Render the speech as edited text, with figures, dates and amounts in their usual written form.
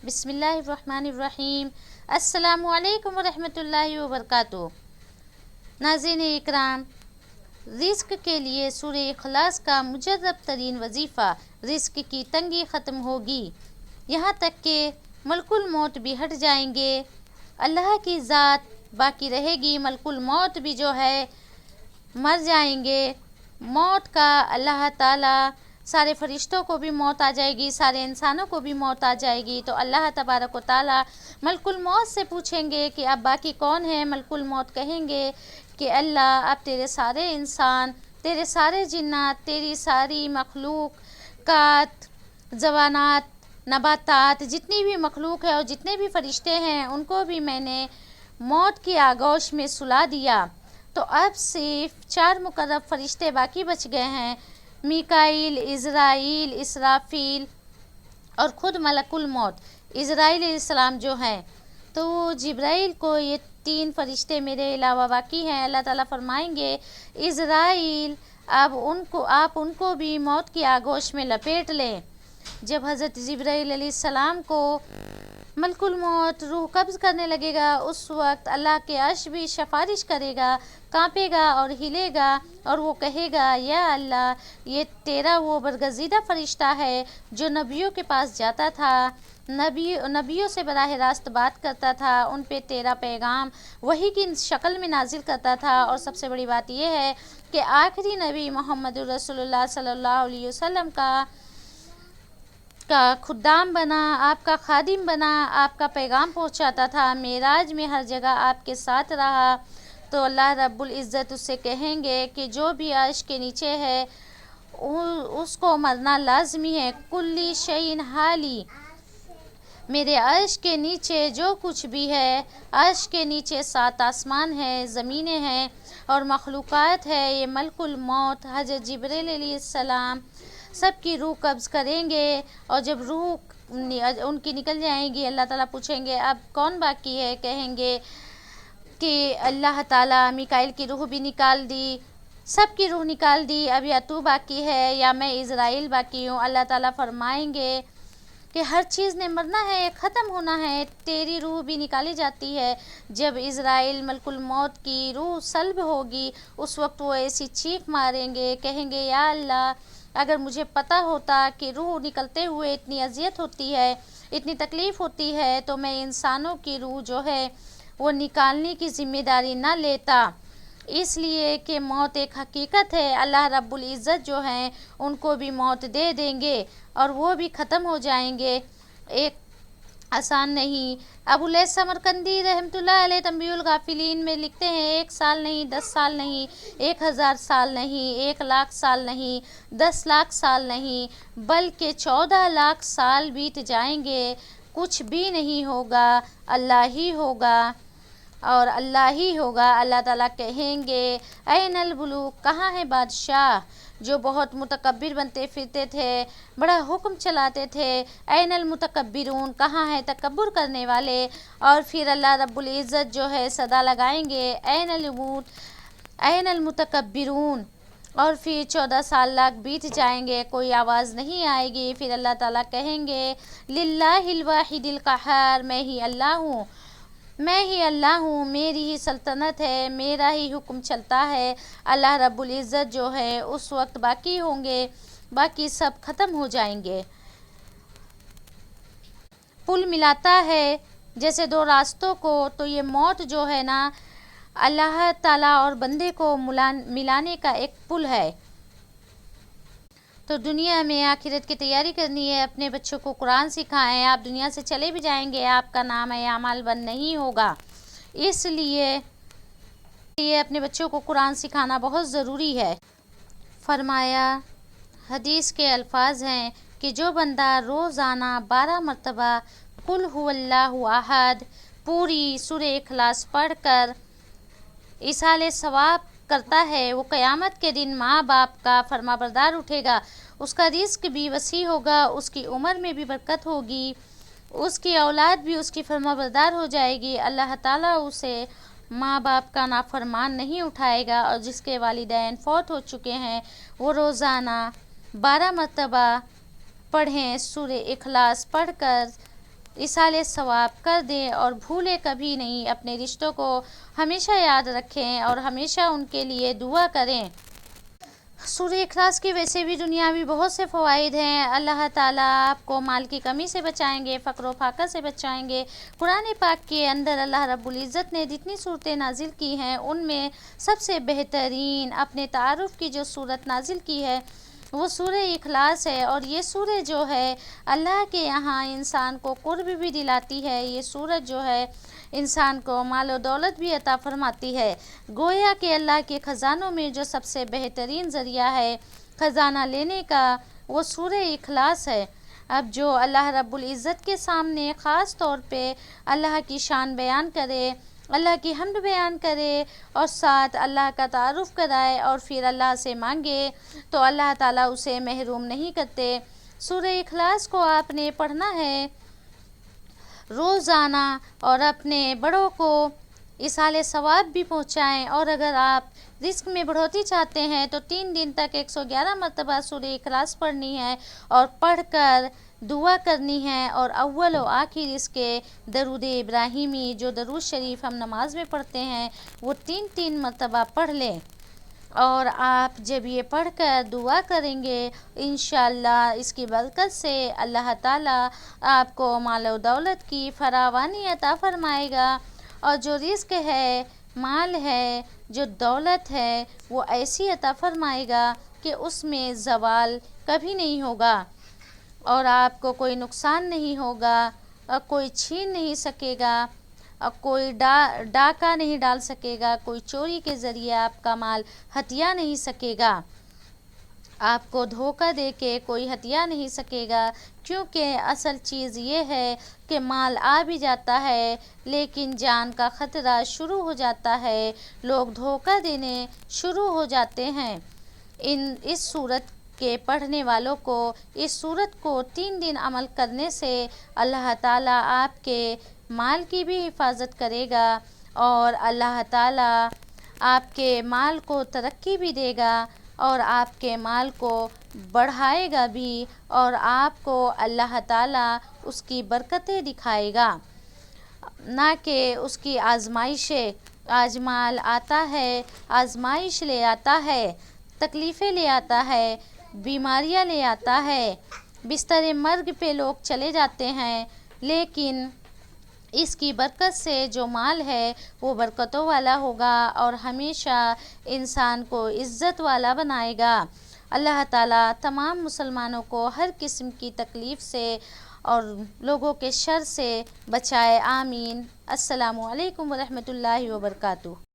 بسم اللہ الرحمن الرحیم۔ السلام علیکم ورحمۃ اللہ وبرکاتہ۔ ناظرین اکرام، رزق کے لیے سورہ اخلاص کا مجرب ترین وظیفہ رزق کی تنگی ختم ہوگی، یہاں تک کہ ملک الموت بھی ہٹ جائیں گے، اللہ کی ذات باقی رہے گی، ملک الموت بھی جو ہے مر جائیں گے۔ موت کا اللہ تعالیٰ سارے فرشتوں کو بھی موت آ جائے گی، سارے انسانوں کو بھی موت آ جائے گی، تو اللہ تبارک و تعالیٰ ملک الموت سے پوچھیں گے کہ اب باقی کون ہے؟ ملک الموت کہیں گے کہ اللہ اب تیرے سارے انسان، تیرے سارے جنات، تیری ساری مخلوقات، حیوانات، نباتات، جتنی بھی مخلوق ہے اور جتنے بھی فرشتے ہیں ان کو بھی میں نے موت کی آغوش میں سلا دیا۔ تو اب صرف 4 مقرب فرشتے باقی بچ گئے ہیں، میکائیل، عزرائیل، اسرافیل اور خود ملک الموت عزرائیل علیہ السلام جو ہیں۔ تو جبرائیل کو یہ 3 فرشتے میرے علاوہ باقی ہیں۔ اللہ تعالیٰ فرمائیں گے عزرائیل اب آپ ان کو بھی موت کی آغوش میں لپیٹ لیں۔ جب حضرت جبرائیل علیہ السلام کو ملک الموت روح قبض کرنے لگے گا، اس وقت اللہ کے عرش بھی سفارش کرے گا، کانپے گا اور ہلے گا، اور وہ کہے گا یا اللہ یہ تیرا وہ برگزیدہ فرشتہ ہے جو نبیوں کے پاس جاتا تھا، نبیوں سے براہ راست بات کرتا تھا، ان پہ تیرا پیغام وحی کی شکل میں نازل کرتا تھا، اور سب سے بڑی بات یہ ہے کہ آخری نبی محمد رسول اللہ صلی اللہ علیہ وسلم کا خدام بنا، آپ کا خادم بنا، آپ کا پیغام پہنچاتا تھا، معراج میں ہر جگہ آپ کے ساتھ رہا۔ تو اللہ رب العزت اس سے کہیں گے کہ جو بھی عرش کے نیچے ہے اس کو مرنا لازمی ہے، کلی شیء حالی، میرے عرش کے نیچے جو کچھ بھی ہے، عرش کے نیچے 7 آسمان ہے، زمینیں ہیں اور مخلوقات ہے، یہ ملک الموت حضرت جبرائیل علیہ السلام سب کی روح قبض کریں گے، اور جب روح ان کی نکل جائیں گی اللہ تعالیٰ پوچھیں گے اب کون باقی ہے؟ کہیں گے کہ اللہ تعالیٰ میکائیل کی روح بھی نکال دی، سب کی روح نکال دی، اب یا تو باقی ہے یا میں عزرائیل باقی ہوں۔ اللہ تعالیٰ فرمائیں گے کہ ہر چیز نے مرنا ہے، ختم ہونا ہے، تیری روح بھی نکالی جاتی ہے۔ جب عزرائیل ملک الموت کی روح سلب ہوگی اس وقت وہ ایسی چیخ ماریں گے، کہیں گے یا اللہ اگر مجھے پتہ ہوتا کہ روح نکلتے ہوئے اتنی اذیت ہوتی ہے، اتنی تکلیف ہوتی ہے، تو میں انسانوں کی روح جو ہے وہ نکالنے کی ذمہ داری نہ لیتا، اس لیے کہ موت ایک حقیقت ہے، اللہ رب العزت جو ہیں ان کو بھی موت دے دیں گے اور وہ بھی ختم ہو جائیں گے، ایک آسان نہیں۔ ابو الیث سمرقندی رحمۃ اللہ علیہ تنبیہ الغافلین میں لکھتے ہیں 1 سال نہیں، 10 سال نہیں، 1000 سال نہیں، 1,00,000 سال نہیں، 10,00,000 سال نہیں، بلکہ 14,00,000 سال بیت جائیں گے، کچھ بھی نہیں ہوگا، اللہ ہی ہوگا اور اللہ ہی ہوگا۔ اللہ تعالیٰ کہیں گے این الملوک، کہاں ہے بادشاہ جو بہت متکبر بنتے پھرتے تھے، بڑا حکم چلاتے تھے؟ این المتکبرون، کہاں ہے تکبر کرنے والے؟ اور پھر اللہ رب العزت جو ہے صدا لگائیں گے این الموت، این المتکبرون، اور پھر 14,00,000 بیت جائیں گے، کوئی آواز نہیں آئے گی، پھر اللہ تعالیٰ کہیں گے للہ الواحد القہار، میں ہی اللہ ہوں، میں ہی اللہ ہوں، میری ہی سلطنت ہے، میرا ہی حکم چلتا ہے۔ اللہ رب العزت جو ہے اس وقت باقی ہوں گے، باقی سب ختم ہو جائیں گے۔ پل ملاتا ہے جیسے 2 راستوں کو، تو یہ موت جو ہے نا اللہ تعالیٰ اور بندے کو ملانے کا ایک پل ہے۔ تو دنیا میں آخرت کی تیاری کرنی ہے، اپنے بچوں کو قرآن سکھائیں، آپ دنیا سے چلے بھی جائیں گے آپ کا نام اعمال بند نہیں ہوگا، اس لیے اپنے بچوں کو قرآن سکھانا بہت ضروری ہے۔ فرمایا حدیث کے الفاظ ہیں کہ جو بندہ روزانہ 12 مرتبہ قل هو اللہ احد پوری سورہ اخلاص پڑھ کر ایصال ثواب کرتا ہے، وہ قیامت کے دن ماں باپ کا فرما بردار اٹھے گا، اس کا رزق بھی وسیع ہوگا، اس کی عمر میں بھی برکت ہوگی، اس کی اولاد بھی اس کی فرما بردار ہو جائے گی، اللہ تعالیٰ اسے ماں باپ کا نافرمان نہیں اٹھائے گا، اور جس کے والدین فوت ہو چکے ہیں وہ روزانہ 12 مرتبہ پڑھیں، سورہ اخلاص پڑھ کر ایصال ثواب کر دیں اور بھولے کبھی نہیں، اپنے رشتوں کو ہمیشہ یاد رکھیں اور ہمیشہ ان کے لیے دعا کریں۔ سورہ اخلاص کی ویسے بھی دنیاوی بہت سے فوائد ہیں۔ اللہ تعالیٰ آپ کو مال کی کمی سے بچائیں گے، فقر و فاقہ سے بچائیں گے۔ قرآن پاک کے اندر اللہ رب العزت نے جتنی صورتیں نازل کی ہیں ان میں سب سے بہترین اپنے تعارف کی جو صورت نازل کی ہے وہ سورہ اخلاص ہے، اور یہ سورہ جو ہے اللہ کے یہاں انسان کو قرب بھی دلاتی ہے۔ یہ سورت جو ہے انسان کو مال و دولت بھی عطا فرماتی ہے۔ گویا کہ اللہ کے خزانوں میں جو سب سے بہترین ذریعہ ہے خزانہ لینے کا وہ سورہ اخلاص ہے۔ اب جو اللہ رب العزت کے سامنے خاص طور پہ اللہ کی شان بیان کرے، اللہ کی حمد بیان کرے اور ساتھ اللہ کا تعارف کرائے اور پھر اللہ سے مانگے تو اللہ تعالیٰ اسے محروم نہیں کرتے۔ سورہ اخلاص کو آپ نے پڑھنا ہے روزانہ اور اپنے بڑوں کو ایصال ثواب بھی پہنچائیں، اور اگر آپ رزق میں بڑھوتی چاہتے ہیں تو 3 دن تک 111 مرتبہ سورہ اخلاص پڑھنی ہے اور پڑھ کر دعا کرنی ہے، اور اول و آخر اس کے درود ابراہیمی جو درود شریف ہم نماز میں پڑھتے ہیں وہ 3 مرتبہ پڑھ لیں۔ اور آپ جب یہ پڑھ کر دعا کریں گے انشاءاللہ اس کی برکت سے اللہ تعالیٰ آپ کو مال و دولت کی فراوانی عطا فرمائے گا، اور جو رزق ہے، مال ہے، جو دولت ہے وہ ایسی عطا فرمائے گا کہ اس میں زوال کبھی نہیں ہوگا، اور آپ کو کوئی نقصان نہیں ہوگا، اور کوئی چھین نہیں سکے گا، اور کوئی ڈاکہ نہیں ڈال سکے گا، کوئی چوری کے ذریعے آپ کا مال ہتھیا نہیں سکے گا، آپ کو دھوکہ دے کے کوئی ہتھیا نہیں سکے گا، کیونکہ اصل چیز یہ ہے کہ مال آ بھی جاتا ہے لیکن جان کا خطرہ شروع ہو جاتا ہے، لوگ دھوکہ دینے شروع ہو جاتے ہیں۔ اس صورت کے پڑھنے والوں کو اس صورت کو 3 دن عمل کرنے سے اللہ تعالیٰ آپ کے مال کی بھی حفاظت کرے گا، اور اللہ تعالیٰ آپ کے مال کو ترقی بھی دے گا، اور آپ کے مال کو بڑھائے گا بھی، اور آپ کو اللہ تعالیٰ اس کی برکتیں دکھائے گا، نہ کہ اس کی آزمائشیں۔ آج مال آتا ہے، آزمائش لے آتا ہے، تکلیفیں لے آتا ہے، بیماریاں لے آتا ہے، بستر مرگ پہ لوگ چلے جاتے ہیں، لیکن اس کی برکت سے جو مال ہے وہ برکتوں والا ہوگا اور ہمیشہ انسان کو عزت والا بنائے گا۔ اللہ تعالیٰ تمام مسلمانوں کو ہر قسم کی تکلیف سے اور لوگوں کے شر سے بچائے، آمین۔ السلام علیکم ورحمۃ اللہ وبرکاتہ۔